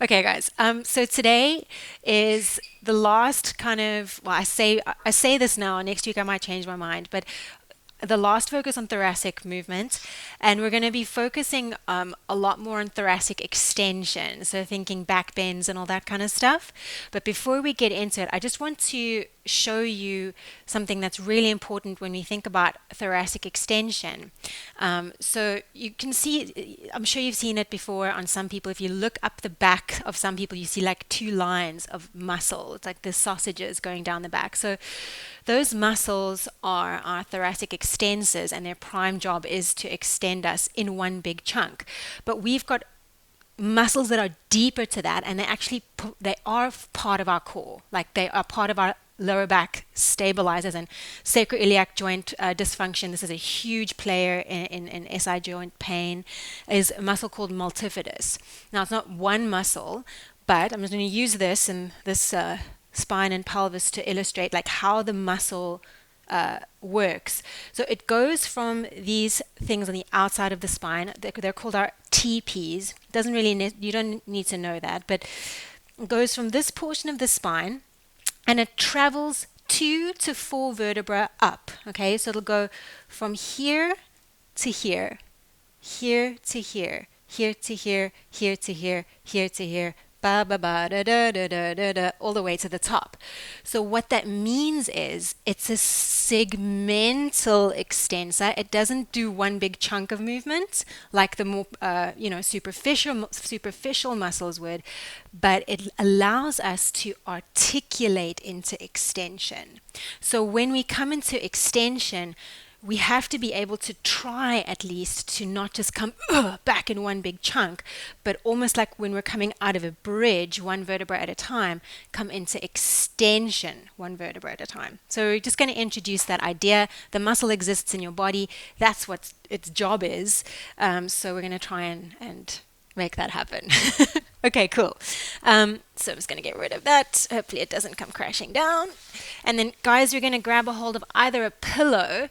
Okay, guys. So today is the last kind of, well, I say this now. Next week I might change my mind, but the last focus on thoracic movement, and we're going to be focusing a lot more on thoracic extension. So thinking back bends and all that kind of stuff. But before we get into it, I just want to show you something that's really important when we think about thoracic extension. So you can see, I'm sure you've seen it before on some people. If you look up the back of some people, you see like two lines of muscle. It's like the sausages going down the back. So those muscles are our thoracic extensors, and their prime job is to extend us in one big chunk. But we've got muscles that are deeper to that, and they are part of our core. Like they are part of our lower back stabilizers and sacroiliac joint dysfunction. This is a huge player in SI joint pain. Is a muscle called multifidus. Now it's not one muscle, but I'm just going to use this and this spine and pelvis to illustrate like how the muscle works. So it goes from these things on the outside of the spine. They're called our TPs. Doesn't really you don't need to know that, but it goes from this portion of the spine, and it travels 2 to 4 vertebrae up. Okay, so it'll go from here to here, here to here, here to here, here to here, here to here, ba ba ba da da da da da da, all the way to the top. So what that means is it's a segmental extensor. It doesn't do one big chunk of movement like the more superficial muscles would, but it allows us to articulate into extension. So when we come into extension, we have to be able to try at least to not just come back in one big chunk, but almost like when we're coming out of a bridge, one vertebra at a time, come into extension, one vertebra at a time. So we're just going to introduce that idea. The muscle exists in your body. That's what its job is. So we're going to try and make that happen. Okay, cool. So I'm just going to get rid of that. Hopefully it doesn't come crashing down. And then, guys, you're going to grab a hold of either a pillow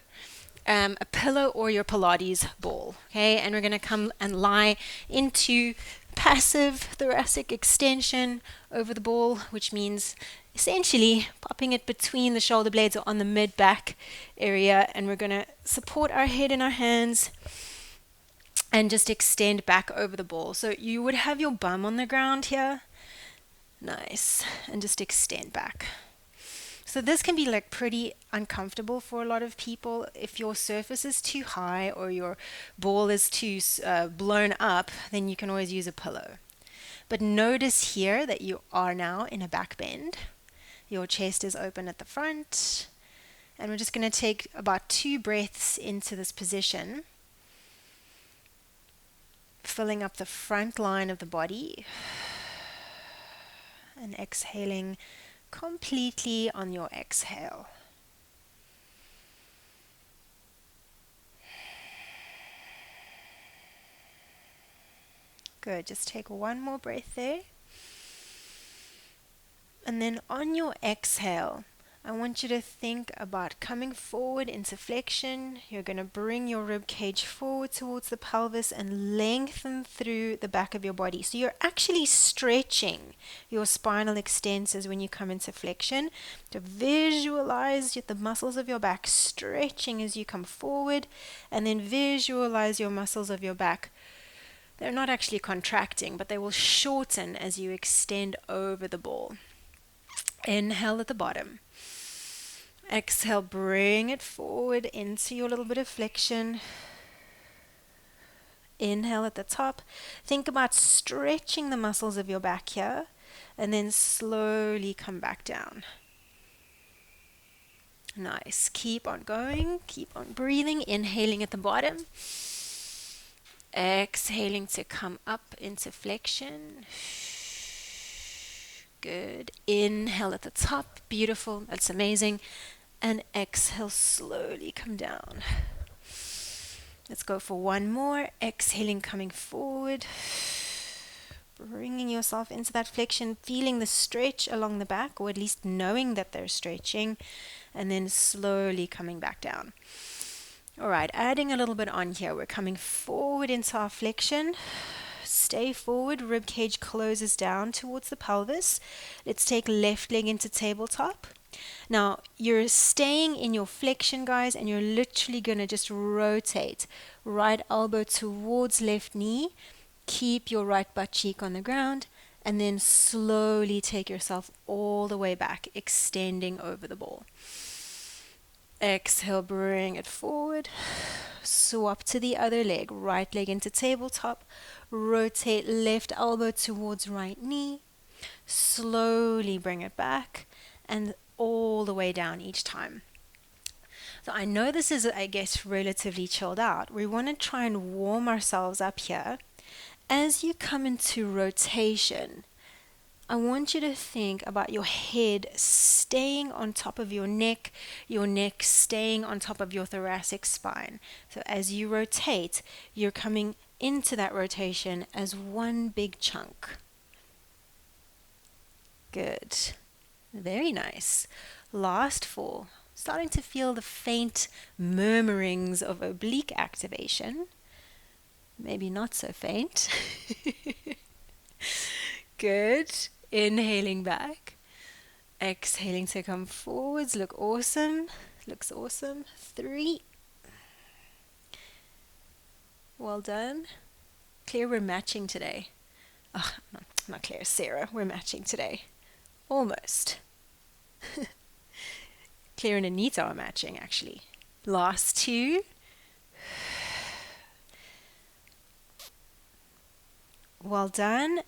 or your Pilates ball, okay? And we're going to come and lie into passive thoracic extension over the ball, which means essentially popping it between the shoulder blades or on the mid-back area, and we're going to support our head in our hands and just extend back over the ball. So you would have your bum on the ground here. Nice. And just extend back. So this can be like pretty uncomfortable for a lot of people. If your surface is too high or your ball is too blown up, then you can always use a pillow. But notice here that you are now in a back bend. Your chest is open at the front. And we're just going to take about 2 breaths into this position, filling up the front line of the body and exhaling completely on your exhale. Good. Just take one more breath there. And then on your exhale, I want you to think about coming forward into flexion. You're going to bring your rib cage forward towards the pelvis and lengthen through the back of your body. So you're actually stretching your spinal extensors when you come into flexion. To visualize the muscles of your back stretching as you come forward, and then visualize your muscles of your back. They're not actually contracting, but they will shorten as you extend over the ball. Inhale at the bottom. Exhale, bring it forward into your little bit of flexion. Inhale at the top. Think about stretching the muscles of your back here, and then slowly come back down. Nice. Keep on going. Keep on breathing. Inhaling at the bottom. Exhaling to come up into flexion. Good. Inhale at the top. Beautiful. That's amazing. And exhale, slowly come down. Let's go for one more. Exhaling, coming forward. Bringing yourself into that flexion, feeling the stretch along the back, or at least knowing that they're stretching, and then slowly coming back down. All right, adding a little bit on here. We're coming forward into our flexion. Stay forward, rib cage closes down towards the pelvis. Let's take left leg into tabletop. Now, you're staying in your flexion, guys, and you're literally going to just rotate right elbow towards left knee. Keep your right butt cheek on the ground, and then slowly take yourself all the way back, extending over the ball. Exhale, bring it forward. Swap to the other leg, right leg into tabletop. Rotate left elbow towards right knee. Slowly bring it back and all the way down each time. So I know this is, I guess, relatively chilled out. We want to try and warm ourselves up here. As you come into rotation, I want you to think about your head staying on top of your neck staying on top of your thoracic spine. So as you rotate, you're coming into that rotation as one big chunk. Good. Very nice. Last 4. Starting to feel the faint murmurings of oblique activation. Maybe not so faint. Good. Inhaling back. Exhaling to come forwards. Look awesome. Looks awesome. 3. Well done. Claire, we're matching today. Oh, no, not Claire, Sarah. We're matching today. Almost. Claire and Anita are matching, actually. Last 2. Well done.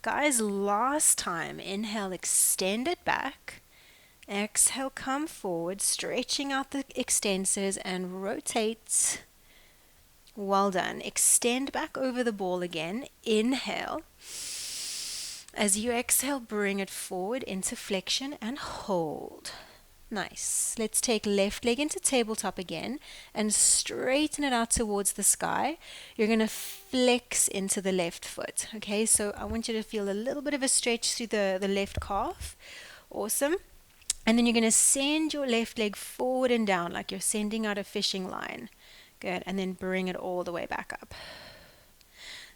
Guys, last time, inhale, extend it back. Exhale, come forward, stretching out the extensors and rotate. Well done. Extend back over the ball again. Inhale. As you exhale, bring it forward into flexion and hold. Nice. Let's take left leg into tabletop again and straighten it out towards the sky. You're going to flex into the left foot. Okay, so I want you to feel a little bit of a stretch through the left calf. Awesome. And then you're going to send your left leg forward and down like you're sending out a fishing line. Good. And then bring it all the way back up.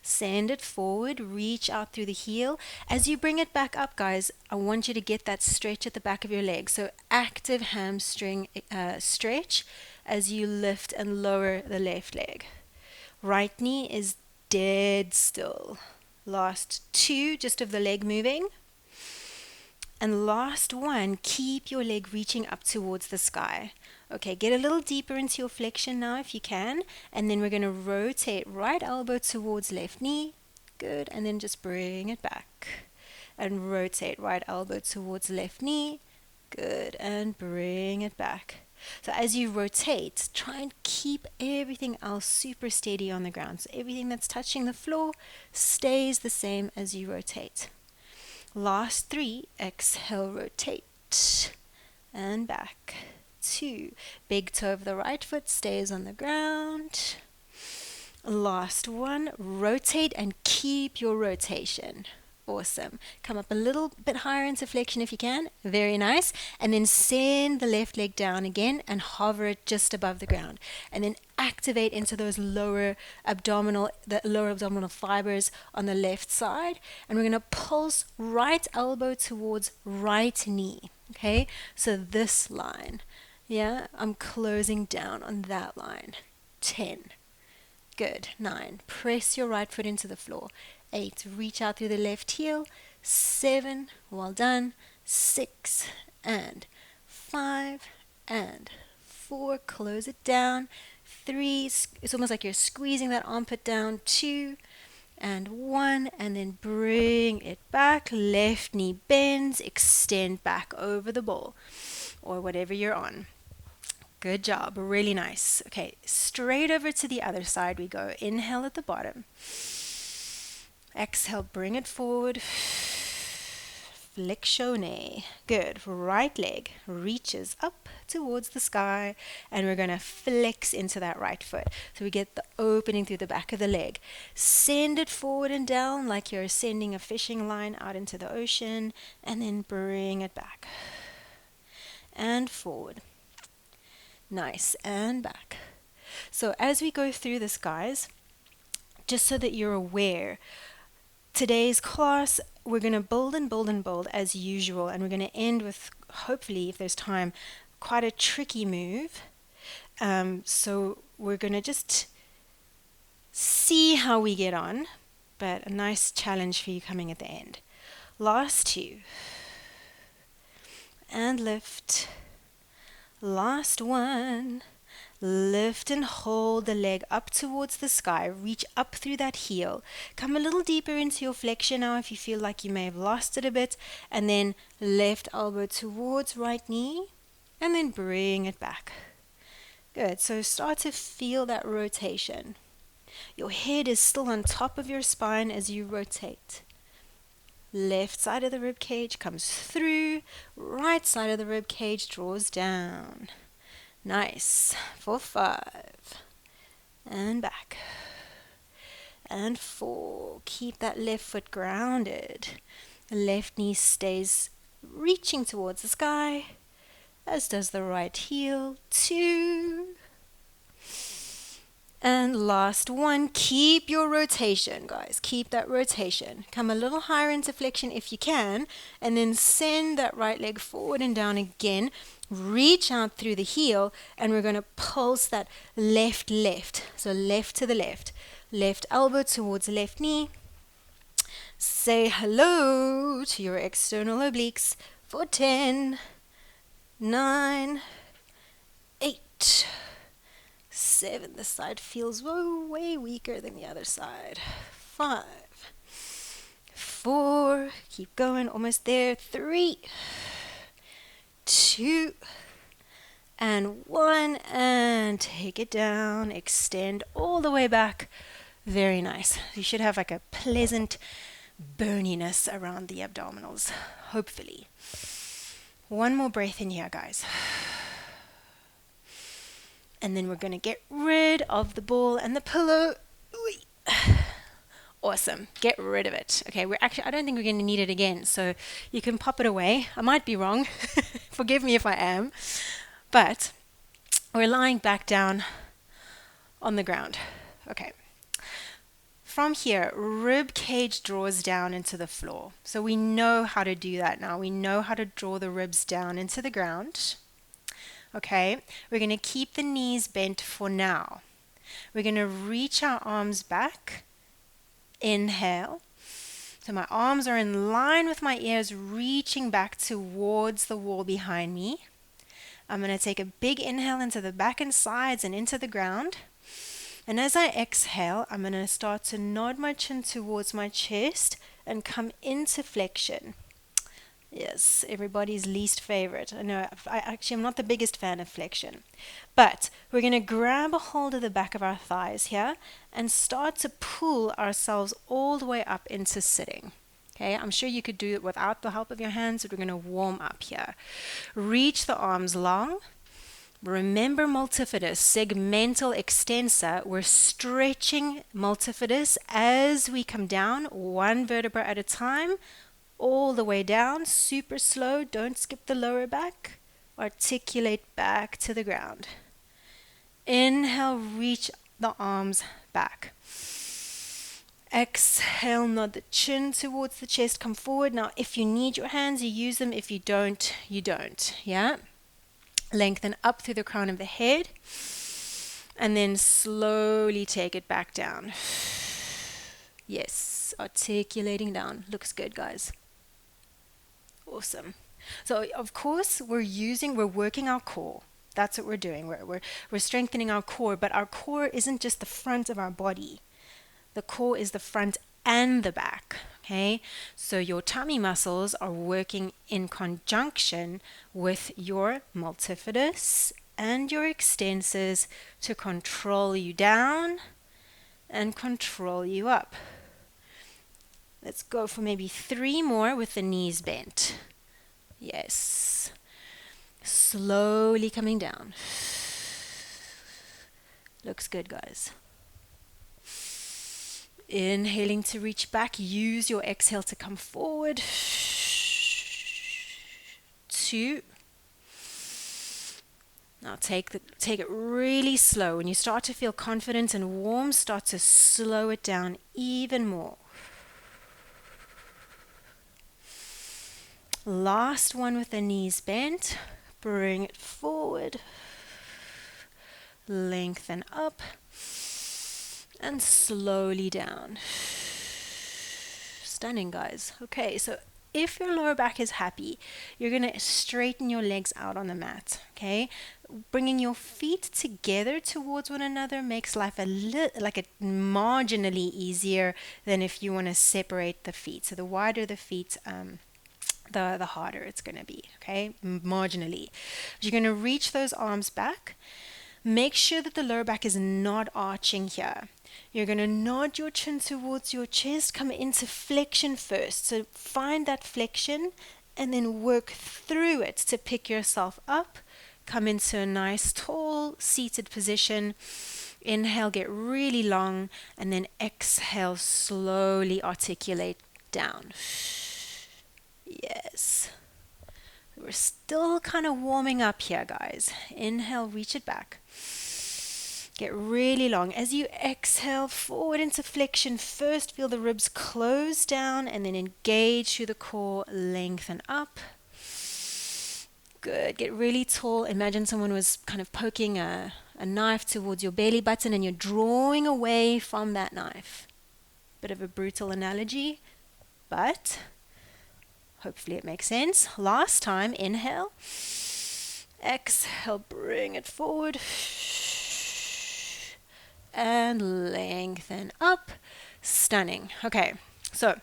Send it forward, reach out through the heel. As you bring it back up, guys, I want you to get that stretch at the back of your leg. So active hamstring stretch as you lift and lower the left leg. Right knee is dead still. Last 2, just of the leg moving. And last 1, keep your leg reaching up towards the sky. Okay, get a little deeper into your flexion now if you can. And then we're going to rotate right elbow towards left knee. Good. And then just bring it back. And rotate right elbow towards left knee. Good. And bring it back. So as you rotate, try and keep everything else super steady on the ground. So everything that's touching the floor stays the same as you rotate. Last 3, exhale, rotate. And back. 2, big toe of the right foot stays on the ground. Last 1, rotate and keep your rotation. Awesome. Come up a little bit higher into flexion if you can. Very nice. And then send the left leg down again and hover it just above the ground. And then activate into those lower abdominal fibers on the left side. And we're going to pulse right elbow towards right knee. Okay? So this line. Yeah, I'm closing down on that line. 10. Good. 9. Press your right foot into the floor. 8. Reach out through the left heel. 7. Well done. 6. And 5. And 4. Close it down. 3. It's almost like you're squeezing that armpit down. 2. And 1. And then bring it back. Left knee bends. Extend back over the ball or whatever you're on. Good job. Really nice. Okay, straight over to the other side we go. Inhale at the bottom. Exhale, bring it forward. Flexione. Good. Right leg reaches up towards the sky, and we're going to flex into that right foot. So we get the opening through the back of the leg. Send it forward and down like you're sending a fishing line out into the ocean, and then bring it back. And forward. Nice. And back. So as we go through this, guys, just so that you're aware, today's class, we're going to build and build and build as usual, and we're going to end with, hopefully, if there's time, quite a tricky move. So we're going to just see how we get on, but a nice challenge for you coming at the end. Last two. And lift. Last one. Lift and hold the leg up towards the sky. Reach up through that heel. Come a little deeper into your flexion now if you feel like you may have lost it a bit. And then left elbow towards right knee. And then bring it back. Good. So start to feel that rotation. Your head is still on top of your spine as you rotate. Left side of the rib cage comes through. Right side of the rib cage draws down. Nice. For 5. And back. And 4. Keep that left foot grounded. The left knee stays reaching towards the sky, as does the right heel. 2. And last one. Keep your rotation, guys. Keep that rotation. Come a little higher into flexion if you can, and then send that right leg forward and down again. Reach out through the heel, and we're going to pulse that left. So left to the left. Left elbow towards left knee. Say hello to your external obliques for 10, 9, 8, 7. This side feels way weaker than the other side. 5, 4. Keep going. Almost there. 3, 2, and 1. And take it down. Extend all the way back. Very nice. You should have like a pleasant burniness around the abdominals, hopefully. One more breath in here, guys. And then we're going to get rid of the ball and the pillow. Awesome. Get rid of it. Okay, I don't think we're going to need it again, so you can pop it away. I might be wrong. Forgive me if I am. But we're lying back down on the ground. Okay. From here, rib cage draws down into the floor. So we know how to do that now. We know how to draw the ribs down into the ground. Okay, we're going to keep the knees bent for now. We're going to reach our arms back. Inhale. So my arms are in line with my ears, reaching back towards the wall behind me. I'm going to take a big inhale into the back and sides and into the ground. And as I exhale, I'm going to start to nod my chin towards my chest and come into flexion. Yes, everybody's least favorite. I know, I'm not the biggest fan of flexion. But we're going to grab a hold of the back of our thighs here and start to pull ourselves all the way up into sitting. Okay, I'm sure you could do it without the help of your hands, but we're going to warm up here. Reach the arms long. Remember multifidus, segmental extensor. We're stretching multifidus as we come down, one vertebra at a time, all the way down, super slow. Don't skip the lower back. Articulate back to the ground. Inhale, reach the arms back. Exhale, nod the chin towards the chest, come forward. Now, if you need your hands, you use them. If you don't, you don't. Yeah? Lengthen up through the crown of the head. And then slowly take it back down. Yes, articulating down. Looks good, guys. Awesome. So, of course, we're working our core. That's what we're doing. We're strengthening our core, but our core isn't just the front of our body. The core is the front and the back. Okay, so your tummy muscles are working in conjunction with your multifidus and your extensors to control you down and control you up. Let's go for maybe 3 more with the knees bent. Yes. Slowly coming down. Looks good, guys. Inhaling to reach back. Use your exhale to come forward. 2. Now take it really slow. When you start to feel confident and warm, start to slow it down even more. Last one with the knees bent. Bring it forward. Lengthen up. And slowly down. Stunning, guys. Okay, so if your lower back is happy, you're going to straighten your legs out on the mat, okay? Bringing your feet together towards one another makes life a marginally easier than if you want to separate the feet. So the wider the feet, the harder it's going to be, okay? Marginally. You're going to reach those arms back. Make sure that the lower back is not arching here. You're going to nod your chin towards your chest, come into flexion first. So find that flexion and then work through it to pick yourself up. Come into a nice tall seated position. Inhale, get really long, and then exhale, slowly articulate down. Yes. We're still kind of warming up here, guys. Inhale, reach it back. Get really long. As you exhale forward into flexion, first feel the ribs close down and then engage through the core, lengthen up. Good. Get really tall. Imagine someone was kind of poking a knife towards your belly button and you're drawing away from that knife. Bit of a brutal analogy, but hopefully it makes sense. Last time, inhale. Exhale, bring it forward. And lengthen up. Stunning. Okay, so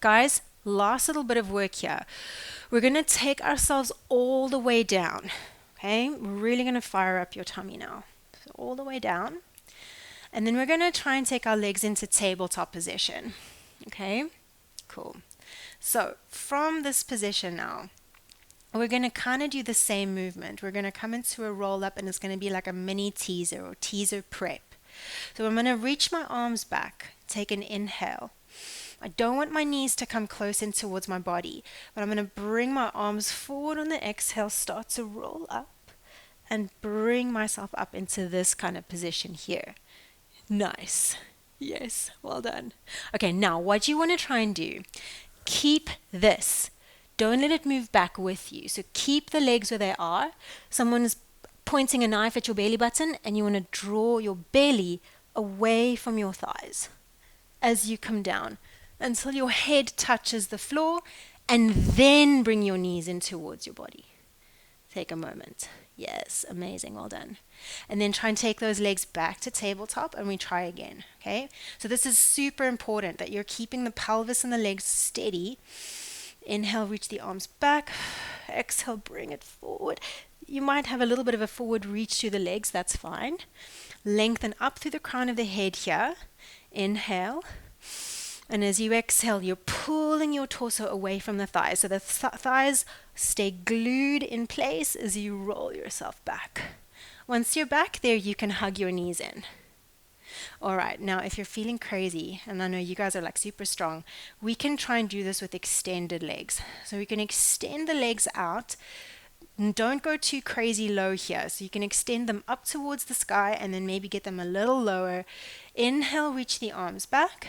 guys, last little bit of work here. We're going to take ourselves all the way down. Okay, we're really going to fire up your tummy now. So all the way down. And then we're going to try and take our legs into tabletop position. Okay, cool. So from this position now, we're going to kind of do the same movement. We're going to come into a roll up and it's going to be like a mini teaser or teaser prep. So I'm going to reach my arms back, take an inhale. I don't want my knees to come close in towards my body, but I'm going to bring my arms forward on the exhale, start to roll up and bring myself up into this kind of position here. Nice. Yes, well done. Okay, now what you want to try and do, keep this. Don't let it move back with you. So keep the legs where they are. Someone's pointing a knife at your belly button and you want to draw your belly away from your thighs as you come down until your head touches the floor, and then bring your knees in towards your body. Take a moment. Yes, amazing, well done. And then try and take those legs back to tabletop and we try again, okay? So this is super important that you're keeping the pelvis and the legs steady. Inhale, reach the arms back. Exhale, bring it forward. You might have a little bit of a forward reach through the legs, that's fine. Lengthen up through the crown of the head here. Inhale. And as you exhale, you're pulling your torso away from the thighs. So the thighs stay glued in place as you roll yourself back. Once you're back there, you can hug your knees in. All right, now if you're feeling crazy, and I know you guys are like super strong, we can try and do this with extended legs. So we can extend the legs out. Don't go too crazy low here. So you can extend them up towards the sky and then maybe get them a little lower. Inhale, reach the arms back.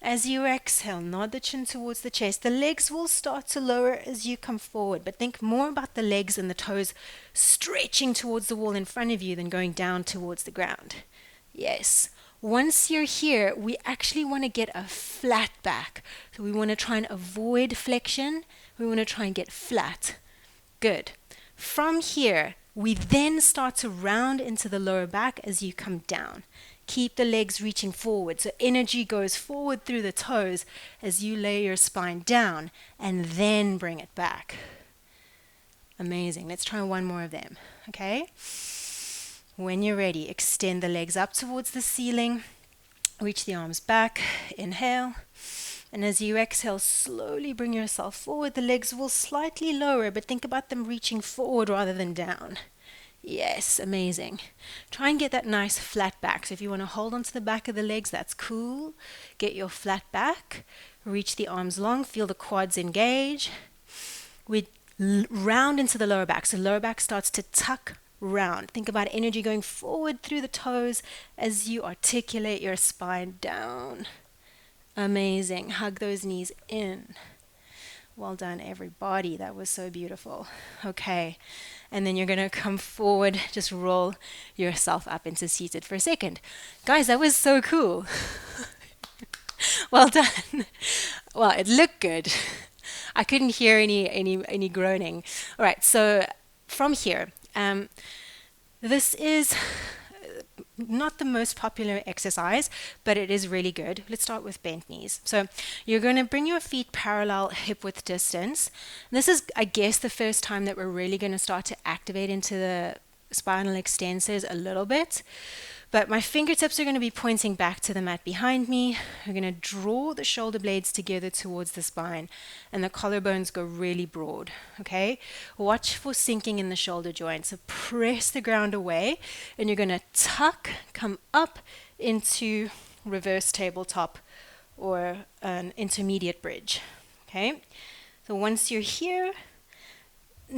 As you exhale, nod the chin towards the chest. The legs will start to lower as you come forward, but think more about the legs and the toes stretching towards the wall in front of you than going down towards the ground. Yes. Once you're here, we actually want to get a flat back. So we want to try and avoid flexion. We want to try and get flat. Good. From here, we then start to round into the lower back as you come down. Keep the legs reaching forward, so energy goes forward through the toes as you lay your spine down and then bring it back. Amazing. Let's try one more of them, okay? When you're ready, extend the legs up towards the ceiling. Reach the arms back. Inhale. And as you exhale, slowly bring yourself forward. The legs will slightly lower, but think about them reaching forward rather than down. Yes, amazing. Try and get that nice flat back. So if you want to hold onto the back of the legs, that's cool. Get your flat back. Reach the arms long. Feel the quads engage. We round into the lower back. So lower back starts to tuck round. Think about energy going forward through the toes as you articulate your spine down. Amazing. Hug those knees in. Well done, everybody. That was so beautiful. Okay. And then you're going to come forward, just roll yourself up into seated for a second. Guys, that was so cool. Well done. Well, it looked good. I couldn't hear any groaning. All right, so from here, this is not the most popular exercise, but it is really good. Let's start with bent knees. So you're going to bring your feet parallel hip width distance. This is, I guess, the first time that we're really going to start to activate into the spinal extensors a little bit. But my fingertips are going to be pointing back to the mat behind me. We're going to draw the shoulder blades together towards the spine, and the collarbones go really broad, okay? Watch for sinking in the shoulder joint. So press the ground away, and you're going to tuck, come up into reverse tabletop or an intermediate bridge, okay? So once you're here,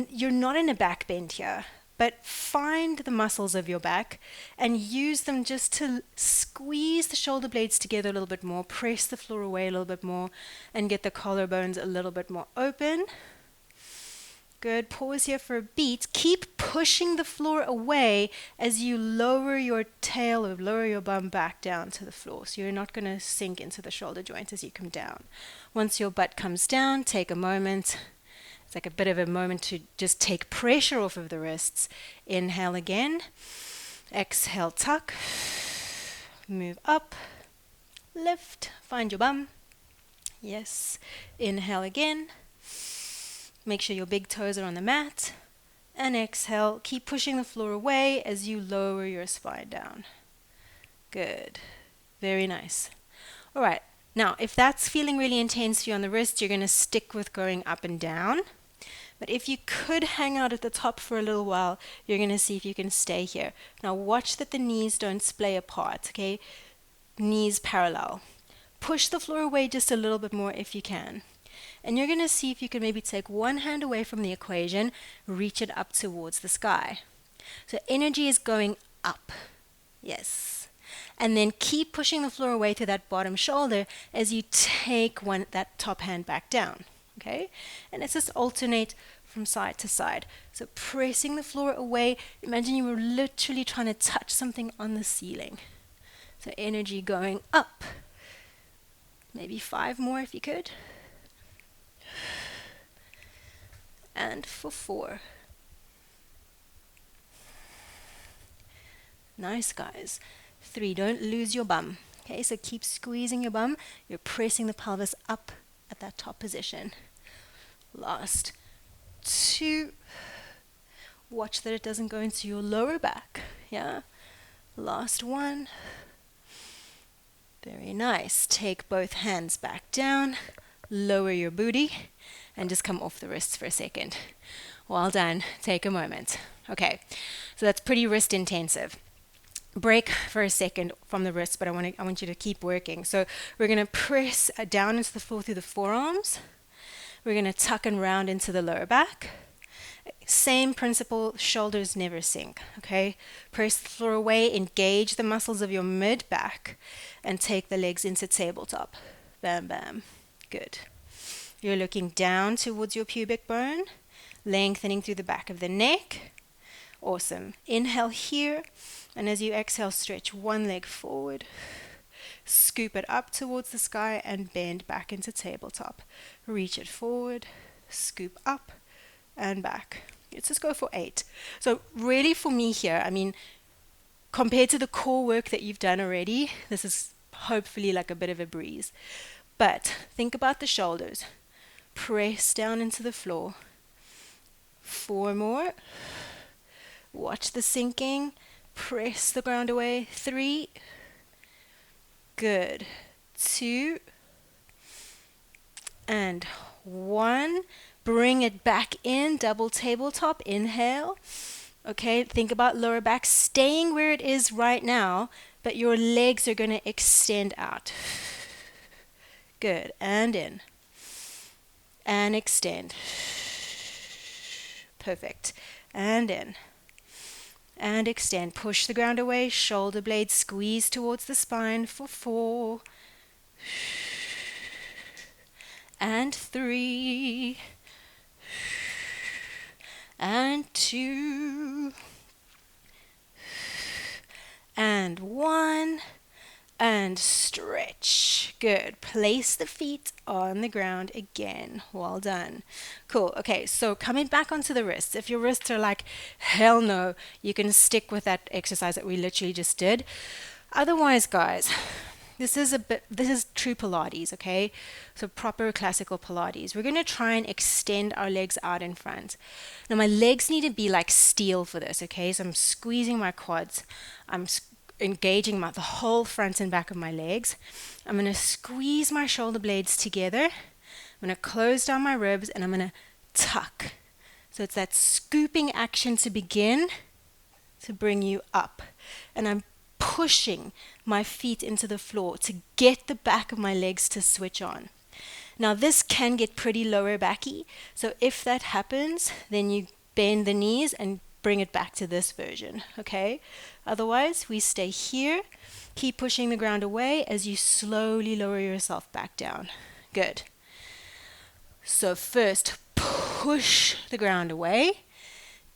you're not in a back bend here, but find the muscles of your back and use them just to squeeze the shoulder blades together a little bit more, press the floor away a little bit more, and get the collarbones a little bit more open. Good. Pause here for a beat. Keep pushing the floor away as you lower your tail or lower your bum back down to the floor. So you're not going to sink into the shoulder joint as you come down. Once your butt comes down, take a moment. It's like a bit of a moment to just take pressure off of the wrists. Inhale again. Exhale, tuck. Move up. Lift. Find your bum. Yes. Inhale again. Make sure your big toes are on the mat. And exhale. Keep pushing the floor away as you lower your spine down. Good. Very nice. All right. Now, if that's feeling really intense for you on the wrist, you're going to stick with going up and down. But if you could hang out at the top for a little while, you're going to see if you can stay here. Now, watch that the knees don't splay apart, okay? Knees parallel. Push the floor away just a little bit more if you can. And you're going to see if you can maybe take one hand away from the equation, reach it up towards the sky. So energy is going up. Yes. And then keep pushing the floor away to that bottom shoulder as you take that top hand back down. Okay? And let's just alternate from side to side. So pressing the floor away, imagine you were literally trying to touch something on the ceiling. So energy going up. Maybe 5 more if you could. And for 4. Nice, guys. 3, don't lose your bum. Okay, so keep squeezing your bum. You're pressing the pelvis up at that top position. Last 2. Watch that it doesn't go into your lower back. Yeah. Last 1. Very nice. Take both hands back down. Lower your booty. And just come off the wrists for a second. Well done. Take a moment. Okay. So that's pretty wrist intensive. Break for a second from the wrists, but I want you to keep working. So we're going to press down into the floor through the forearms. We're going to tuck and round into the lower back. Same principle, shoulders never sink, okay? Press the floor away, engage the muscles of your mid-back, and take the legs into tabletop. Bam, bam. Good. You're looking down towards your pubic bone, lengthening through the back of the neck. Awesome. Inhale here, and as you exhale, stretch one leg forward. Scoop it up towards the sky and bend back into tabletop. Reach it forward, scoop up and back. Let's just go for 8. So really for me here, I mean, compared to the core work that you've done already, this is hopefully like a bit of a breeze. But think about the shoulders. Press down into the floor. 4 more. Watch the sinking. Press the ground away. 3. Good. 2. And 1. Bring it back in. Double tabletop. Inhale. Okay, think about lower back staying where it is right now, but your legs are going to extend out. Good. And in. And extend. Perfect. And in. And extend. Push the ground away. Shoulder blades squeeze towards the spine for 4. and 3, and 2, and 1, and stretch. Good. Place the feet on the ground again. Well done. Cool. Okay, so coming back onto the wrists. If your wrists are like, hell no, you can stick with that exercise that we literally just did. Otherwise, guys, this is true Pilates, okay? So proper classical Pilates. We're going to try and extend our legs out in front. Now my legs need to be like steel for this, okay? So I'm squeezing my quads. I'm engaging the whole front and back of my legs. I'm going to squeeze my shoulder blades together. I'm going to close down my ribs and I'm going to tuck. So it's that scooping action to begin to bring you up. And I'm pushing my feet into the floor to get the back of my legs to switch on. Now this can get pretty lower backy. So if that happens, then you bend the knees and bring it back to this version, okay? Otherwise, we stay here. Keep pushing the ground away as you slowly lower yourself back down. Good. So first, push the ground away.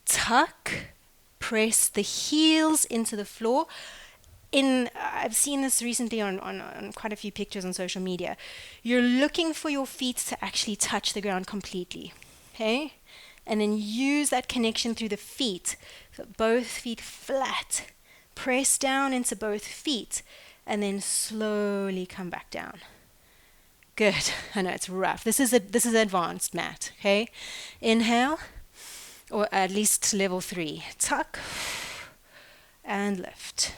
Tuck. Press the heels into the floor. I've seen this recently on quite a few pictures on social media. You're looking for your feet to actually touch the ground completely, okay? And then use that connection through the feet. So both feet flat. Press down into both feet and then slowly come back down. Good. I know it's rough. This is advanced mat, okay? Inhale, or at least level 3. Tuck and lift.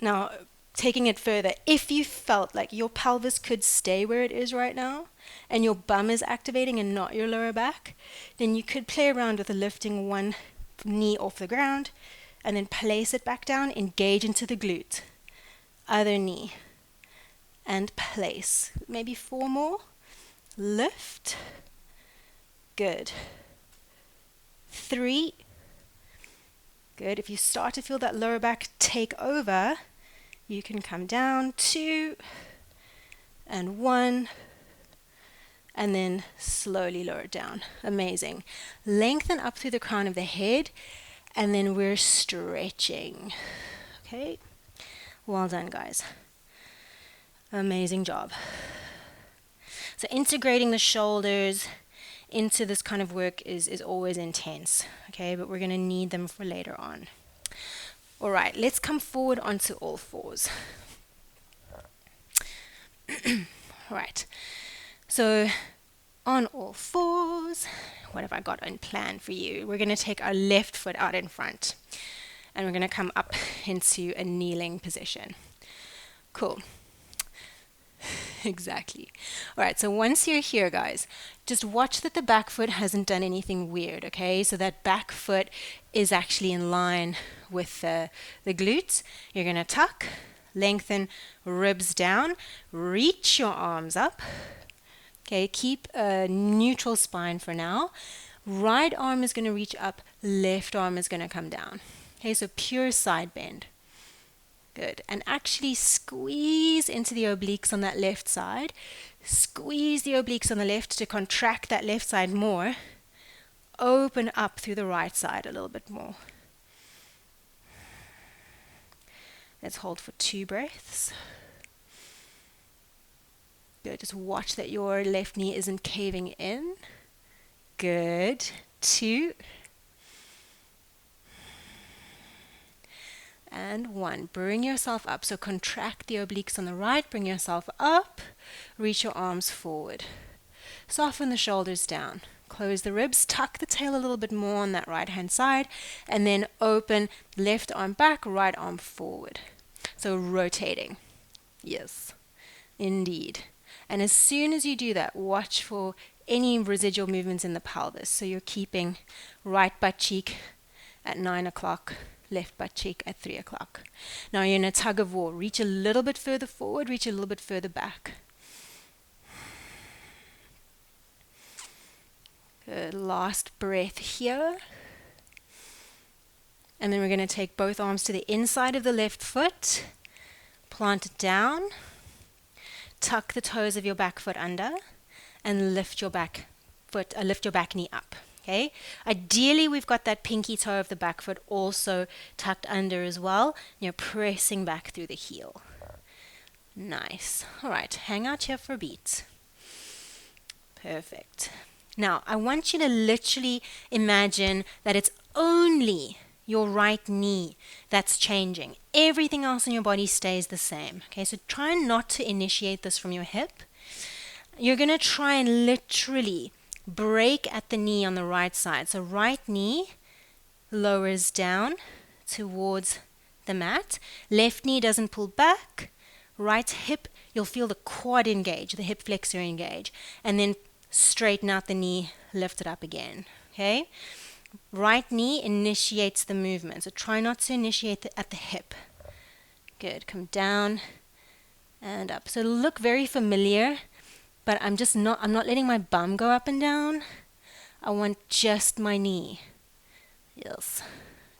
Now, taking it further, if you felt like your pelvis could stay where it is right now and your bum is activating and not your lower back, then you could play around with lifting one knee off the ground and then place it back down, engage into the glute. Other knee and place. Maybe 4 more. Lift. Good. 3. Good. If you start to feel that lower back take over, you can come down. 2 and 1 and then slowly lower it down. Amazing. Lengthen up through the crown of the head and then we're stretching. Okay. Well done, guys. Amazing job. So integrating the shoulders into this kind of work is always intense, okay? But we're going to need them for later on. All right, let's come forward onto all fours. All right, so on all fours, what have I got in plan for you? We're going to take our left foot out in front and we're going to come up into a kneeling position. Cool. Exactly. All right, so once you're here, guys, just watch that the back foot hasn't done anything weird, okay? So that back foot is actually in line with the glutes. You're going to tuck, lengthen, ribs down, reach your arms up. Okay, keep a neutral spine for now. Right arm is going to reach up, left arm is going to come down. Okay, so pure side bend. Good. And actually squeeze into the obliques on that left side. Squeeze the obliques on the left to contract that left side more. Open up through the right side a little bit more. Let's hold for 2 breaths. Good. Just watch that your left knee isn't caving in. Good. 2. And 1. Bring yourself up. So contract the obliques on the right. Bring yourself up. Reach your arms forward. Soften the shoulders down. Close the ribs. Tuck the tail a little bit more on that right hand side. And then open left arm back, right arm forward. So rotating. Yes, indeed. And as soon as you do that, watch for any residual movements in the pelvis. So you're keeping right butt cheek at 9 o'clock. Left butt cheek at 3 o'clock. Now you're in a tug of war. Reach a little bit further forward, reach a little bit further back. Good. Last breath here. And then we're going to take both arms to the inside of the left foot. Plant it down. tuck the toes of your back foot under and lift your back foot, lift your back knee up. Okay. Ideally, we've got that pinky toe of the back foot also tucked under as well. You're pressing back through the heel. Nice. All right, hang out here for a beat. Perfect. Now, I want you to literally imagine that it's only your right knee that's changing. Everything else in your body stays the same. Okay, so try not to initiate this from your hip. You're going to try and literally break at the knee on the right side. So right knee lowers down towards the mat. Left knee doesn't pull back. Right hip, you'll feel the quad engage, the hip flexor engage. And then straighten out the knee, lift it up again. Okay? Right knee initiates the movement. So try not to initiate at the hip. Good. Come down and up. So it'll look very familiar, but I'm not letting my bum go up and down. I want just my knee. Yes.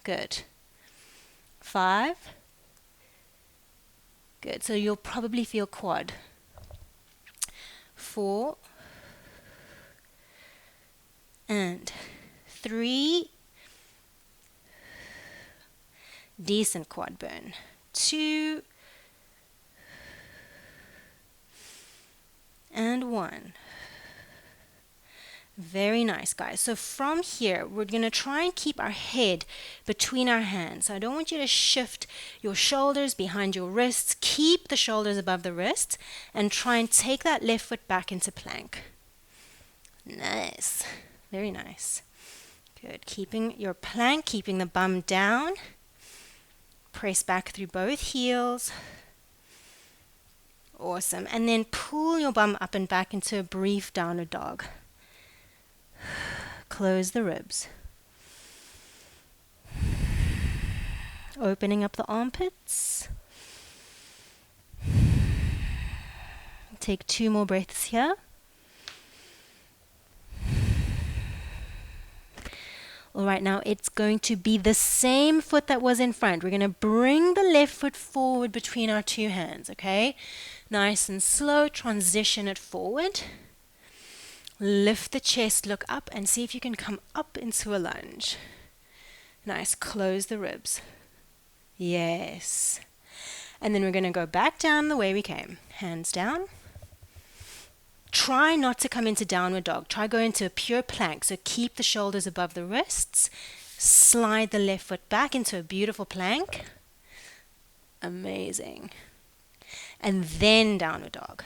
Good. 5. Good. So you'll probably feel quad. 4. And 3. Decent quad burn. 2. And 1. Very nice, guys. So from here, we're going to try and keep our head between our hands. So I don't want you to shift your shoulders behind your wrists. Keep the shoulders above the wrists and try and take that left foot back into plank. Nice. Very nice. Good. Keeping your plank, keeping the bum down. Press back through both heels. Awesome. And then pull your bum up and back into a brief downward dog. Close the ribs. Opening up the armpits. Take 2 more breaths here. All right, now it's going to be the same foot that was in front. We're going to bring the left foot forward between our 2 hands, okay? Nice and slow, transition it forward. Lift the chest, look up, and see if you can come up into a lunge. Nice, close the ribs. Yes. And then we're going to go back down the way we came. Hands down. Try not to come into downward dog. Try go into a pure plank. So keep the shoulders above the wrists. Slide the left foot back into a beautiful plank. Amazing. And then downward dog.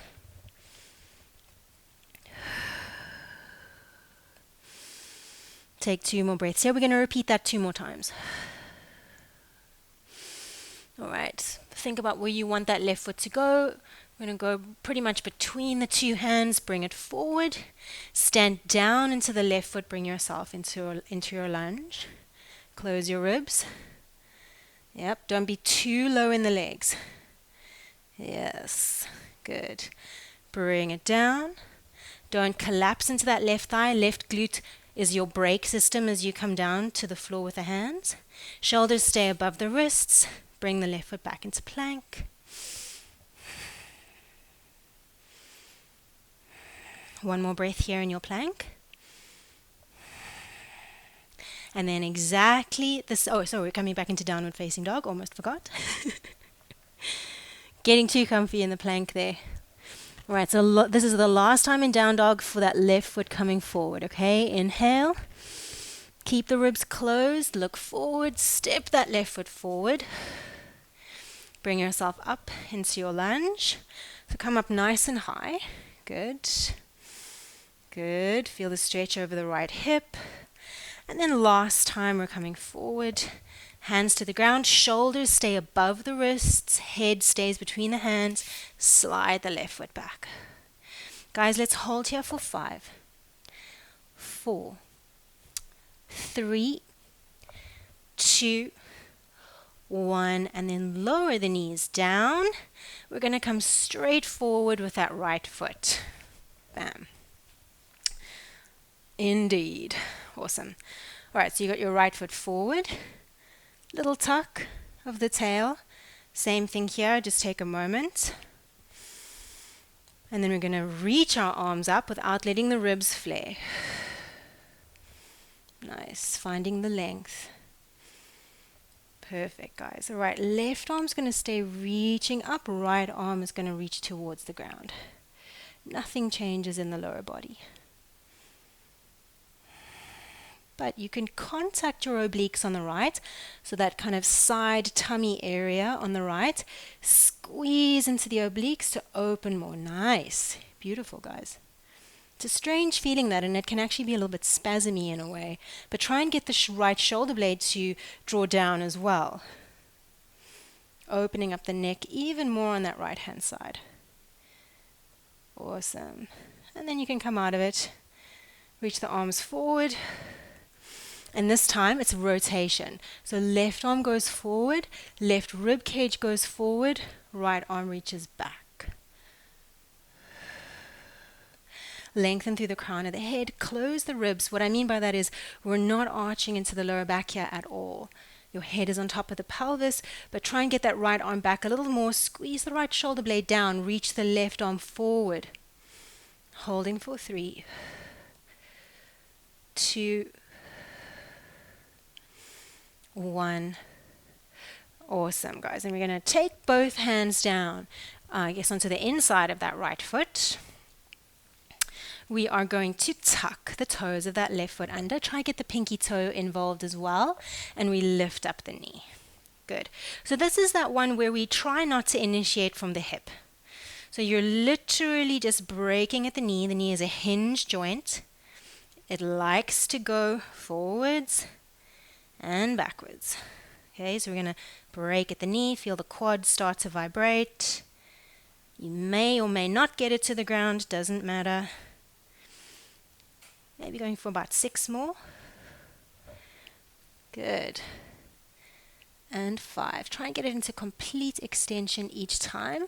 Take 2 more breaths here. We're going to repeat that 2 more times. All right. Think about where you want that left foot to go. We're going to go pretty much between the 2 hands. Bring it forward. Stand down into the left foot. Bring yourself into your lunge. Close your ribs. Yep. Don't be too low in the legs. Yes. Good. Bring it down. Don't collapse into that left thigh. Left glute is your brake system as you come down to the floor with the hands. Shoulders stay above the wrists. Bring the left foot back into plank. One more breath here in your plank. And then exactly this. Oh, sorry, we're coming back into downward facing dog. Almost forgot. Getting too comfy in the plank there. All right, so this is the last time in down dog for that left foot coming forward, okay? Inhale. Keep the ribs closed. Look forward. Step that left foot forward. Bring yourself up into your lunge. So come up nice and high. Good. Good. Feel the stretch over the right hip. And then last time we're coming forward. Hands to the ground, shoulders stay above the wrists, head stays between the hands, slide the left foot back. Guys, let's hold here for 5, 4, 3, 2, 1, and then lower the knees down. We're going to come straight forward with that right foot. Bam. Indeed. Awesome. All right, so you got your right foot forward. Little tuck of the tail. Same thing here, just take a moment. And then we're going to reach our arms up without letting the ribs flare. Nice, finding the length. Perfect, guys. All right, left arm's going to stay reaching up, right arm is going to reach towards the ground. Nothing changes in the lower body. But you can contact your obliques on the right, so that kind of side tummy area on the right. Squeeze into the obliques to open more. Nice. Beautiful, guys. It's a strange feeling that, and it can actually be a little bit spasmy in a way. But try and get the right shoulder blade to draw down as well. Opening up the neck even more on that right hand side. Awesome. And then you can come out of it. Reach the arms forward. And this time it's rotation. So left arm goes forward, left rib cage goes forward, right arm reaches back. Lengthen through the crown of the head, close the ribs. What I mean by that is we're not arching into the lower back here at all. Your head is on top of the pelvis, but try and get that right arm back a little more. Squeeze the right shoulder blade down, reach the left arm forward. Holding for 3, 2, 1. Awesome, guys. And we're going to take both hands down, onto the inside of that right foot. We are going to tuck the toes of that left foot under. Try get the pinky toe involved as well. And we lift up the knee. Good. So this is that one where we try not to initiate from the hip. So you're literally just breaking at the knee. The knee is a hinge joint. It likes to go forwards and backwards. Okay, so we're going to break at the knee. Feel the quad start to vibrate. You may or may not get it to the ground. Doesn't matter. Maybe going for about 6 more. Good. And 5. Try and get it into complete extension each time.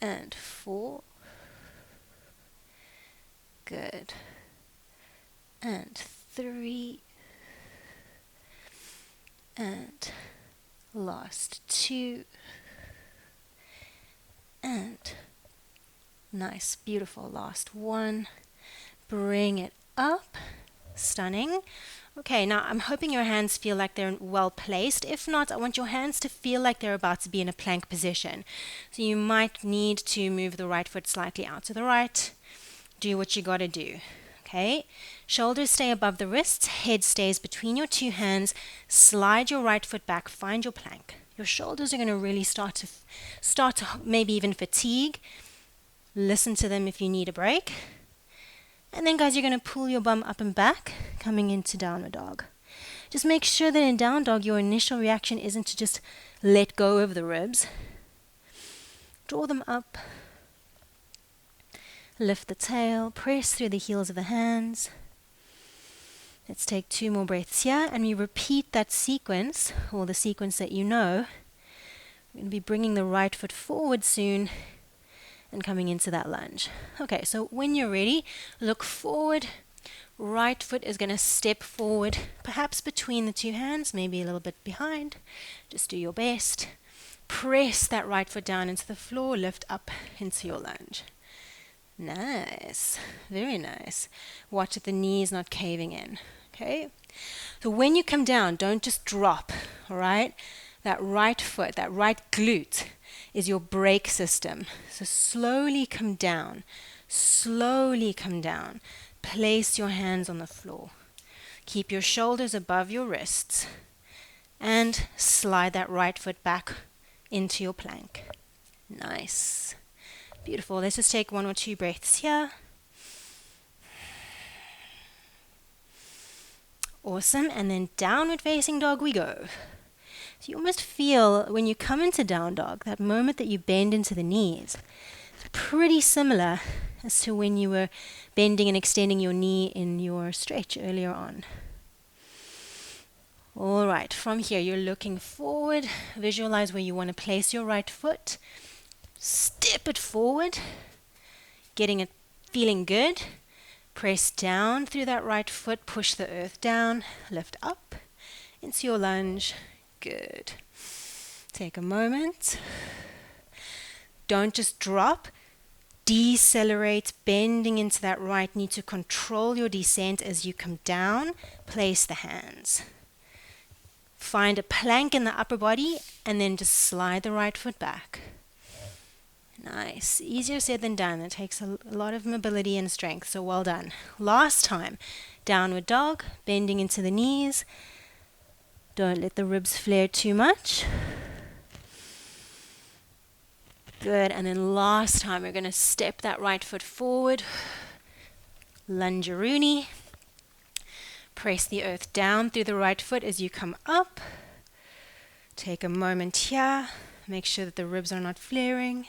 And 4. Good. And 3. And last 2. And nice, beautiful, last 1. Bring it up. Stunning. Okay, now I'm hoping your hands feel like they're well placed. If not, I want your hands to feel like they're about to be in a plank position. So you might need to move the right foot slightly out to the right. Do what you got to do. Okay, shoulders stay above the wrists, head stays between your 2 hands. Slide your right foot back, find your plank. Your shoulders are going to really start to maybe even fatigue. Listen to them if you need a break. And then, guys, you're going to pull your bum up and back, coming into downward dog. Just make sure that in down dog, your initial reaction isn't to just let go of the ribs. Draw them up. Lift the tail, press through the heels of the hands. Let's take 2 more breaths here, and we repeat that sequence, or the sequence that you know. We're going to be bringing the right foot forward soon and coming into that lunge. Okay, so when you're ready, look forward. Right foot is going to step forward, perhaps between the 2 hands, maybe a little bit behind. Just do your best. Press that right foot down into the floor, lift up into your lunge. Nice, very nice. Watch that the knee is not caving in. Okay, so when you come down, don't just drop. All right, that right foot, that right glute is your brake system. So slowly come down, slowly come down. Place your hands on the floor. Keep your shoulders above your wrists, and slide that right foot back into your plank. Nice. Beautiful. Let's just take 1 or 2 breaths here. Awesome. And then downward facing dog we go. So you almost feel when you come into down dog, that moment that you bend into the knees, it's pretty similar as to when you were bending and extending your knee in your stretch earlier on. All right. From here, you're looking forward. Visualize where you want to place your right foot. Step it forward, getting it feeling good. Press down through that right foot, push the earth down, lift up into your lunge. Good. Take a moment. Don't just drop. Decelerate, bending into that right knee to control your descent as you come down. Place the hands. Find a plank in the upper body and then just slide the right foot back. Nice. Easier said than done. It takes a lot of mobility and strength, so well done. Last time, downward dog, bending into the knees. Don't let the ribs flare too much. Good. And then last time, we're going to step that right foot forward. Lungeroonie. Press the earth down through the right foot as you come up. Take a moment here. Make sure that the ribs are not flaring.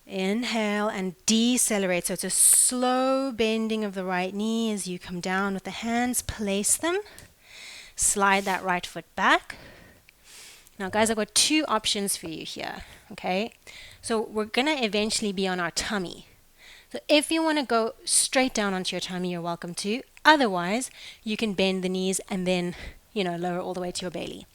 Inhale and decelerate. So it's a slow bending of the right knee as you come down with the hands. Place them. Slide that right foot back. Now, guys, I've got two options for you here, okay? So we're going to eventually be on our tummy. So if you want to go straight down onto your tummy, you're welcome to. Otherwise, you can bend the knees and then, lower all the way to your belly.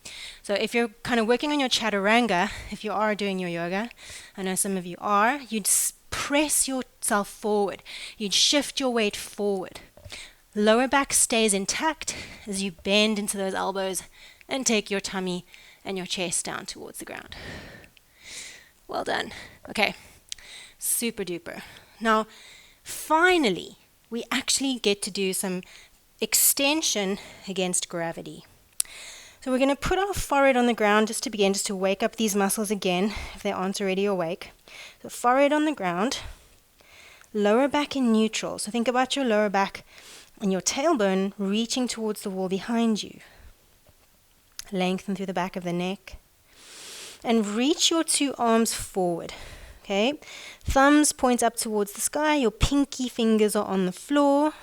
So if you're kind of working on your chaturanga, if you are doing your yoga, I know some of you are, you'd press yourself forward. You'd shift your weight forward. Lower back stays intact as you bend into those elbows and take your tummy and your chest down towards the ground. Well done. Okay, super duper. Now, finally, we actually get to do some extension against gravity. So we're going to put our forehead on the ground just to begin, just to wake up these muscles again if they aren't already awake. So forehead on the ground, lower back in neutral. So think about your lower back and your tailbone reaching towards the wall behind you. Lengthen through the back of the neck. And reach your two arms forward. Okay? Thumbs point up towards the sky. Your pinky fingers are on the floor.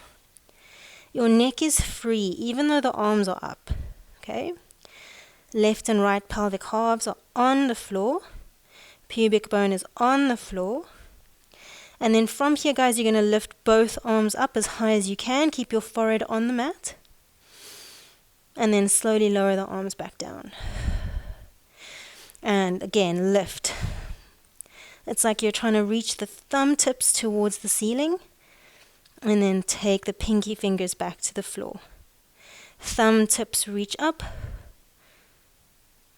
Your neck is free, even though the arms are up. Okay? Left and right pelvic halves are on the floor. Pubic bone is on the floor. And then from here, guys, you're going to lift both arms up as high as you can. Keep your forehead on the mat. And then slowly lower the arms back down. And again, lift. It's like you're trying to reach the thumb tips towards the ceiling. And then take the pinky fingers back to the floor. Thumb tips reach up.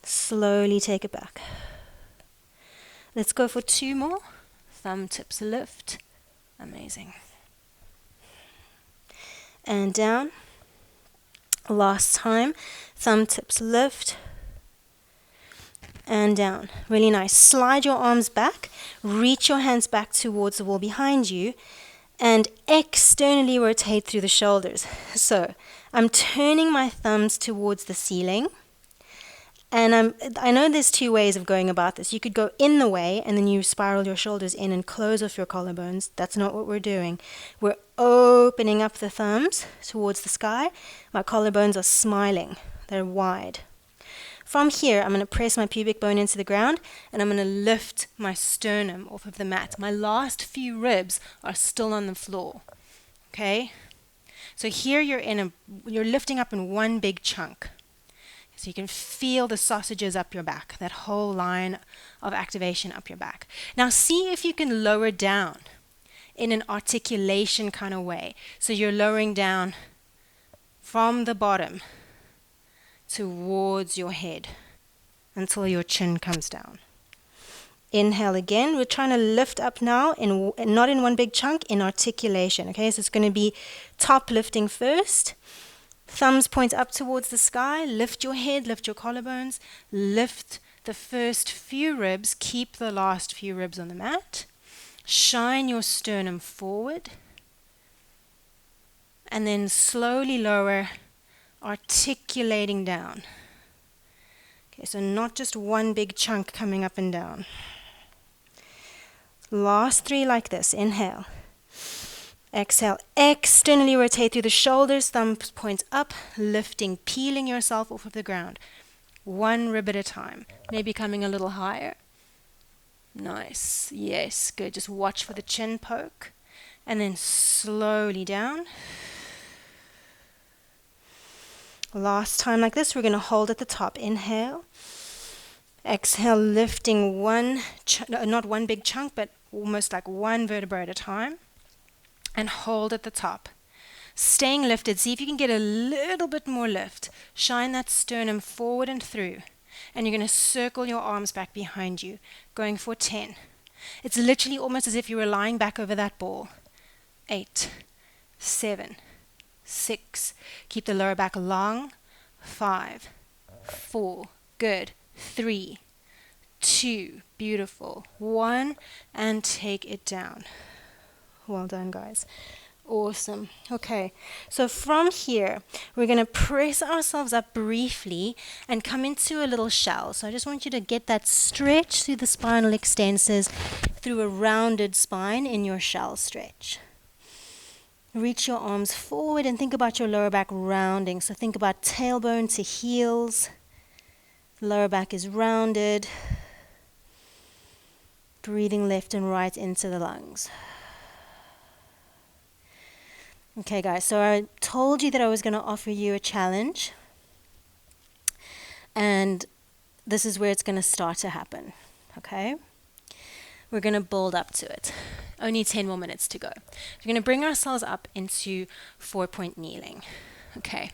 Slowly take it back. Let's go for two more. Thumb tips lift. Amazing. And down. Last time, thumb tips lift and down. Really nice. Slide your arms back, reach your hands back towards the wall behind you, and externally rotate through the shoulders. So I'm turning my thumbs towards the ceiling, and I know there's two ways of going about this. You could go in the way and then you spiral your shoulders in and close off your collarbones. That's not what we're doing. We're opening up the thumbs towards the sky. My collarbones are smiling. They're wide. From here, I'm going to press my pubic bone into the ground and I'm going to lift my sternum off of the mat. My last few ribs are still on the floor. Okay? So here you're lifting up in one big chunk. So you can feel the sausages up your back, that whole line of activation up your back. Now see if you can lower down in an articulation kind of way. So you're lowering down from the bottom towards your head until your chin comes down. Inhale again. We're trying to lift up now, not in one big chunk, in articulation. Okay, so it's going to be top lifting first. Thumbs point up towards the sky. Lift your head, lift your collarbones. Lift the first few ribs. Keep the last few ribs on the mat. Shine your sternum forward. And then slowly lower, articulating down. Okay, so not just one big chunk coming up and down. Last three like this. Inhale. Exhale, externally rotate through the shoulders, thumbs point up, lifting, peeling yourself off of the ground. One rib at a time, maybe coming a little higher. Nice, yes, good. Just watch for the chin poke. And then slowly down. Last time like this, we're going to hold at the top. Inhale. Exhale, lifting not one big chunk, but almost like one vertebra at a time. And hold at the top. Staying lifted, see if you can get a little bit more lift. Shine that sternum forward and through. And you're going to circle your arms back behind you, going for 10. It's literally almost as if you were lying back over that ball. 8, 7, 6. Keep the lower back long. 5, 4. Good. 3, 2. Beautiful. 1. And take it down. Well done, guys. Awesome. Okay, so from here, we're going to press ourselves up briefly and come into a little shell. So I just want you to get that stretch through the spinal extensors, through a rounded spine in your shell stretch. Reach your arms forward and think about your lower back rounding. So think about tailbone to heels. Lower back is rounded. Breathing left and right into the lungs. Okay, guys, so I told you that I was going to offer you a challenge. And this is where it's going to start to happen, okay? We're going to build up to it. Only 10 more minutes to go. We're going to bring ourselves up into 4-point kneeling, okay?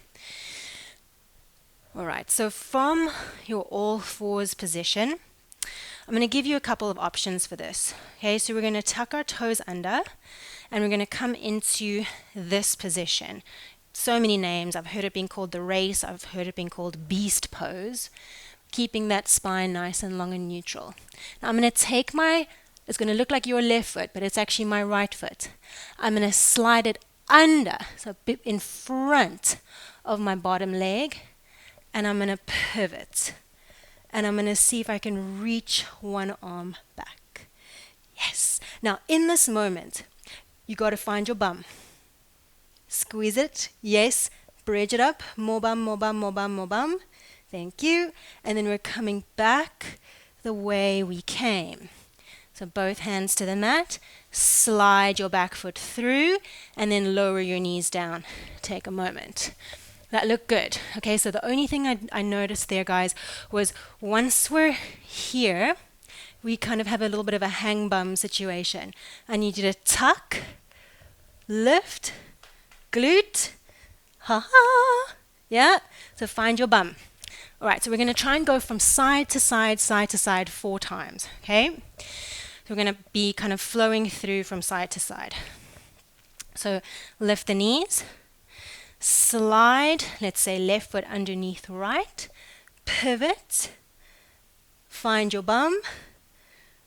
All right, so from your all fours position, I'm going to give you a couple of options for this, okay? So we're going to tuck our toes under, and we're going to come into this position. So many names. I've heard it being called the race. I've heard it being called beast pose. Keeping that spine nice and long and neutral. Now I'm going to take it's going to look like your left foot, but it's actually my right foot. I'm going to slide it under, so in front of my bottom leg, and I'm going to pivot. And I'm going to see if I can reach one arm back. Yes. Now in this moment, you got to find your bum. Squeeze it. Yes. Bridge it up. More bum, more bum, more bum, more bum. Thank you. And then we're coming back the way we came. So both hands to the mat. Slide your back foot through and then lower your knees down. Take a moment. That looked good. Okay, so the only thing I noticed there, guys, was once we're here, we kind of have a little bit of a hang bum situation. I need you to tuck, lift, glute, ha-ha, yeah? So find your bum. All right, so we're going to try and go from side to side, side to side 4 times, okay? So we're going to be kind of flowing through from side to side. So lift the knees, slide, let's say left foot underneath right, pivot, find your bum,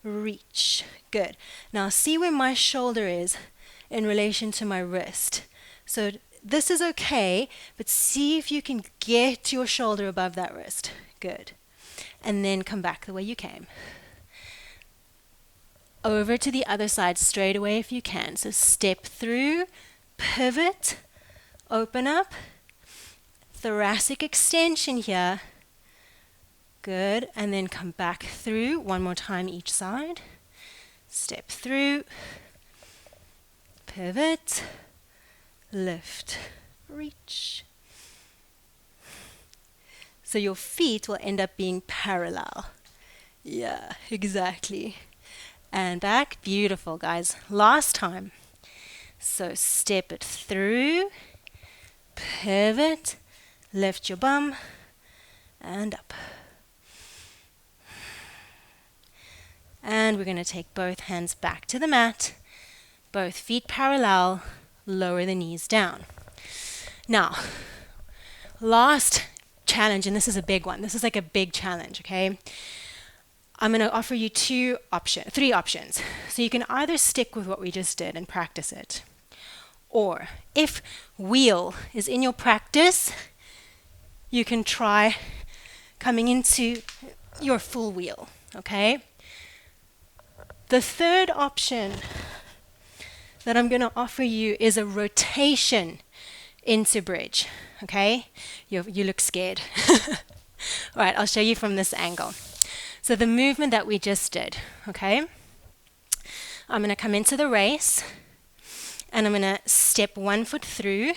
reach. Good. Now see where my shoulder is in relation to my wrist. So this is okay, but see if you can get your shoulder above that wrist. Good. And then come back the way you came. Over to the other side straight away if you can. So step through, pivot, open up, thoracic extension here. Good. And then come back through one more time each side. Step through, pivot, lift, reach. So your feet will end up being parallel. Yeah, exactly. And back. Beautiful, guys. Last time. So step it through, pivot, lift your bum, and up. And we're going to take both hands back to the mat, both feet parallel, lower the knees down. Now, last challenge, and this is a big one. This is like a big challenge, okay? I'm going to offer you 3 options. So you can either stick with what we just did and practice it. Or if wheel is in your practice, you can try coming into your full wheel, okay? The third option that I'm going to offer you is a rotation into bridge, okay? You look scared. All right, I'll show you from this angle. So the movement that we just did, okay? I'm going to come into the race, and I'm going to step 1 foot through,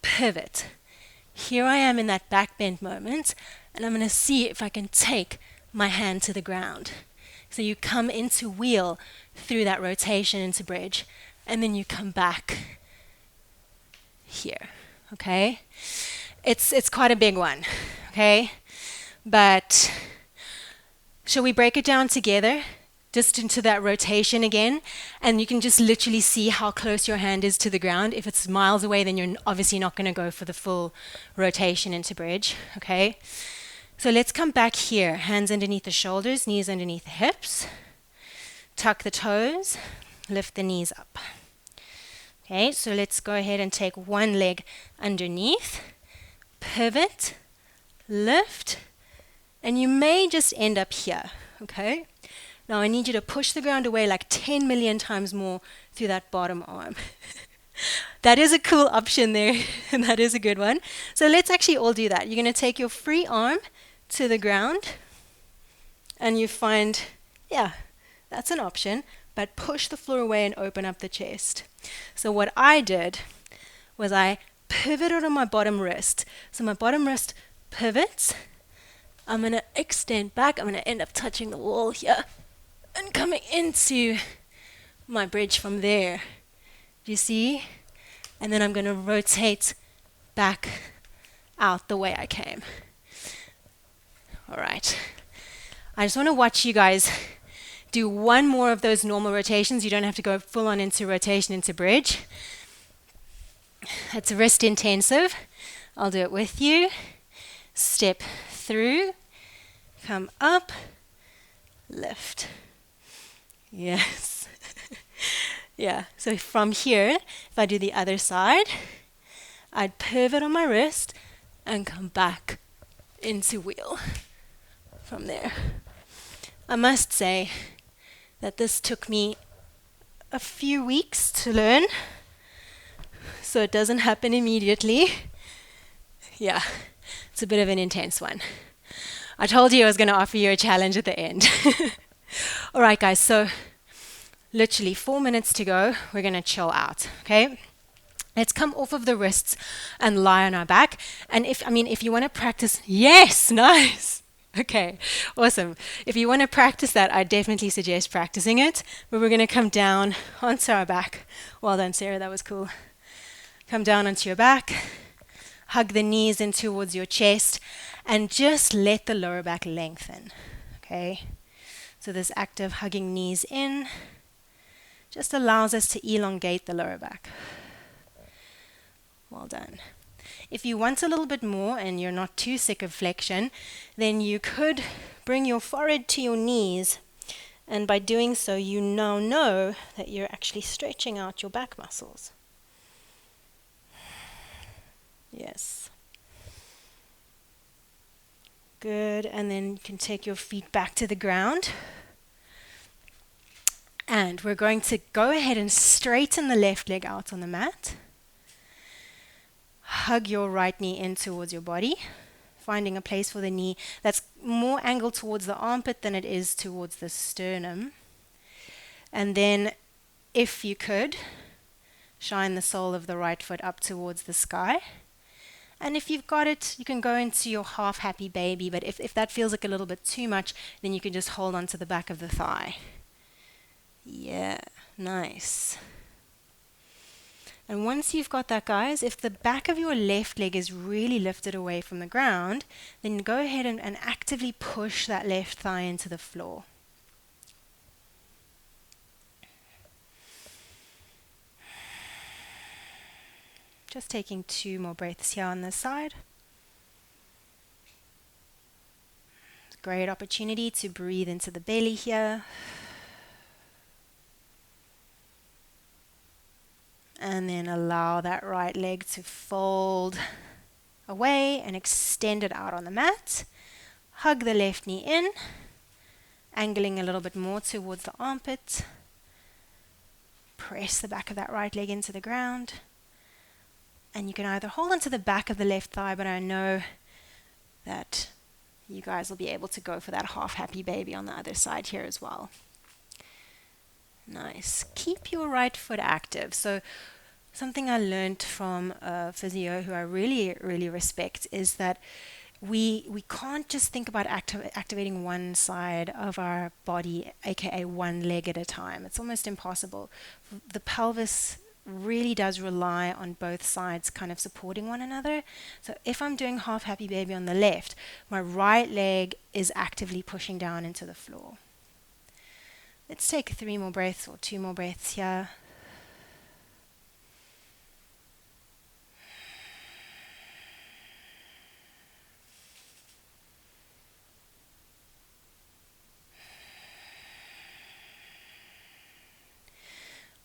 pivot. Here I am in that back bend moment, and I'm going to see if I can take my hand to the ground. So you come into wheel through that rotation into bridge, and then you come back here, okay? It's quite a big one, okay? But shall we break it down together? Just into that rotation again, and you can just literally see how close your hand is to the ground. If it's miles away, then you're obviously not going to go for the full rotation into bridge, okay? So let's come back here. Hands underneath the shoulders, knees underneath the hips. Tuck the toes, lift the knees up. Okay, so let's go ahead and take one leg underneath, pivot, lift, and you may just end up here, okay? Now I need you to push the ground away like 10 million times more through that bottom arm. That is a cool option there, and that is a good one. So let's actually all do that. You're going to take your free arm to the ground, and you find, yeah, that's an option, but push the floor away and open up the chest. So what I did was I pivoted on my bottom wrist. So my bottom wrist pivots. I'm going to extend back. I'm going to end up touching the wall here and coming into my bridge from there. Do you see? And then I'm going to rotate back out the way I came. All right. I just want to watch you guys do one more of those normal rotations. You don't have to go full on into rotation into bridge. It's wrist intensive. I'll do it with you. Step through, come up, lift. Yes. Yeah, so from here, if I do the other side, I'd pivot on my wrist and come back into wheel from there. I must say that this took me a few weeks to learn, so it doesn't happen immediately. Yeah, it's a bit of an intense one. I told you I was going to offer you a challenge at the end. All right, guys, so literally 4 minutes to go. We're going to chill out, okay? Let's come off of the wrists and lie on our back. And if you want to practice, yes, nice. Okay, awesome. If you want to practice that, I definitely suggest practicing it. But we're going to come down onto our back. Well done, Sarah, that was cool. Come down onto your back. Hug the knees in towards your chest. And just let the lower back lengthen, okay? So this active hugging knees in just allows us to elongate the lower back. Well done. If you want a little bit more and you're not too sick of flexion, then you could bring your forehead to your knees, and by doing so you now know that you're actually stretching out your back muscles. Yes. Good, and then you can take your feet back to the ground. And we're going to go ahead and straighten the left leg out on the mat. Hug your right knee in towards your body, finding a place for the knee that's more angled towards the armpit than it is towards the sternum. And then, if you could, shine the sole of the right foot up towards the sky. And if you've got it, you can go into your half happy baby, but if that feels like a little bit too much, then you can just hold on to the back of the thigh. Yeah, nice. And once you've got that, guys, if the back of your left leg is really lifted away from the ground, then go ahead and actively push that left thigh into the floor. Just taking 2 more breaths here on this side. Great opportunity to breathe into the belly here. And then allow that right leg to fold away and extend it out on the mat. Hug the left knee in, angling a little bit more towards the armpit. Press the back of that right leg into the ground. And you can either hold onto the back of the left thigh, but I know that you guys will be able to go for that half happy baby on the other side here as well. Nice. Keep your right foot active. So something I learned from a physio who I really, really respect is that we can't just think about activating one side of our body, aka one leg at a time. It's almost impossible. The pelvis really does rely on both sides kind of supporting one another. So if I'm doing half happy baby on the left, my right leg is actively pushing down into the floor. Let's take 3 more breaths or 2 more breaths here.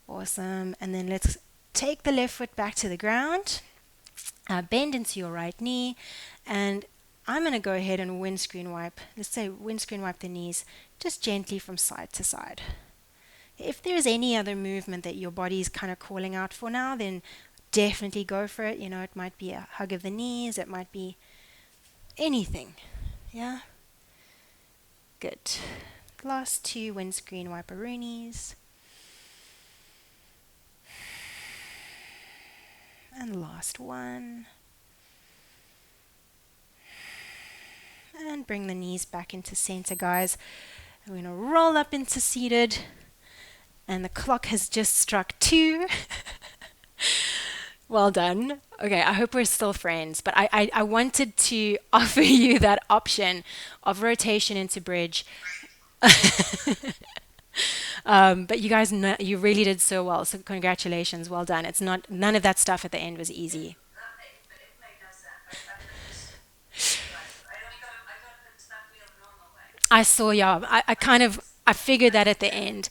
Awesome. And then let's take the left foot back to the ground. Bend into your right knee. And I'm going to go ahead and windscreen wipe. Let's say windscreen wipe the knees just gently from side to side. If there's any other movement that your body is kind of calling out for now, then definitely go for it. You know, it might be a hug of the knees. It might be anything. Yeah? Good. Last 2 windscreen wiperoonies. And last one. And bring the knees back into center, guys. We're going to roll up into seated. And the clock has just struck 2. Well done. Okay, I hope we're still friends. But I wanted to offer you that option of rotation into bridge. But you guys, you really did so well. So congratulations, well done. It's not, none of that stuff at the end was easy. I saw, yeah. I figured that at the end.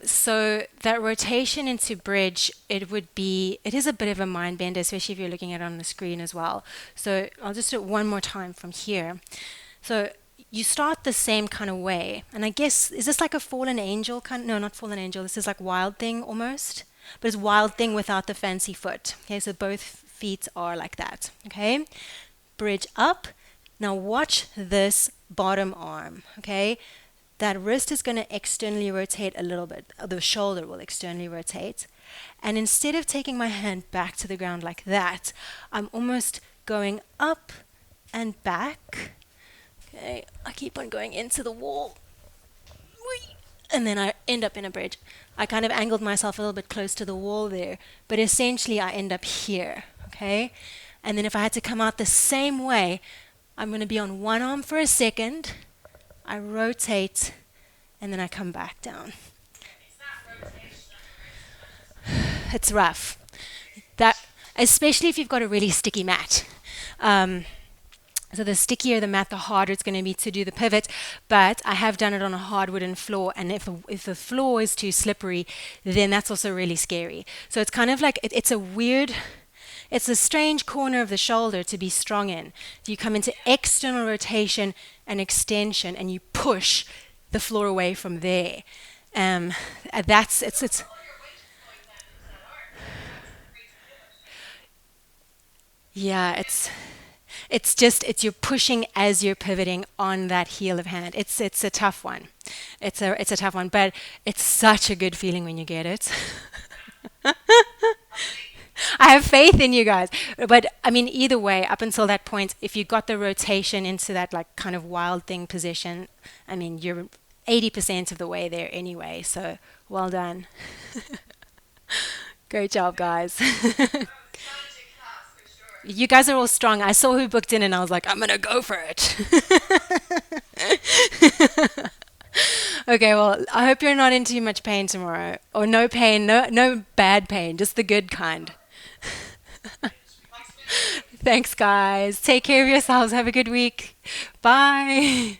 So that rotation into bridge, it is a bit of a mind bender, especially if you're looking at it on the screen as well. So I'll just do it one more time from here. So you start the same kind of way. And I guess, is this like a fallen angel kind? No, not fallen angel. This is like wild thing almost. But it's wild thing without the fancy foot. Okay, so both feet are like that. Okay, bridge up. Now watch this bottom arm. Okay, that wrist is going to externally rotate a little bit. The shoulder will externally rotate. And instead of taking my hand back to the ground like that, I'm almost going up and back. Okay, I keep on going into the wall. And then I end up in a bridge. I kind of angled myself a little bit close to the wall there, but essentially I end up here, okay? And then if I had to come out the same way, I'm going to be on one arm for a second, I rotate, and then I come back down. It's rough. That, especially if you've got a really sticky mat. So the stickier the mat, the harder it's going to be to do the pivot. But I have done it on a hard wooden floor, and if the floor is too slippery, then that's also really scary. So it's kind of like it's a strange corner of the shoulder to be strong in. You come into external rotation and extension, and you push the floor away from there. It's yeah, it's you're pushing as you're pivoting on that heel of hand. It's a tough one. It's a tough one, but it's such a good feeling when you get it. I have faith in you guys. But I mean, either way, up until that point, if you got the rotation into that like kind of wild thing position, I mean, you're 80% of the way there anyway. So well done. Great job, guys. You guys are all strong. I saw who booked in and I was like, I'm going to go for it. Okay, well, I hope you're not in too much pain tomorrow. Or no pain, no bad pain, just the good kind. Thanks, guys. Take care of yourselves. Have a good week. Bye.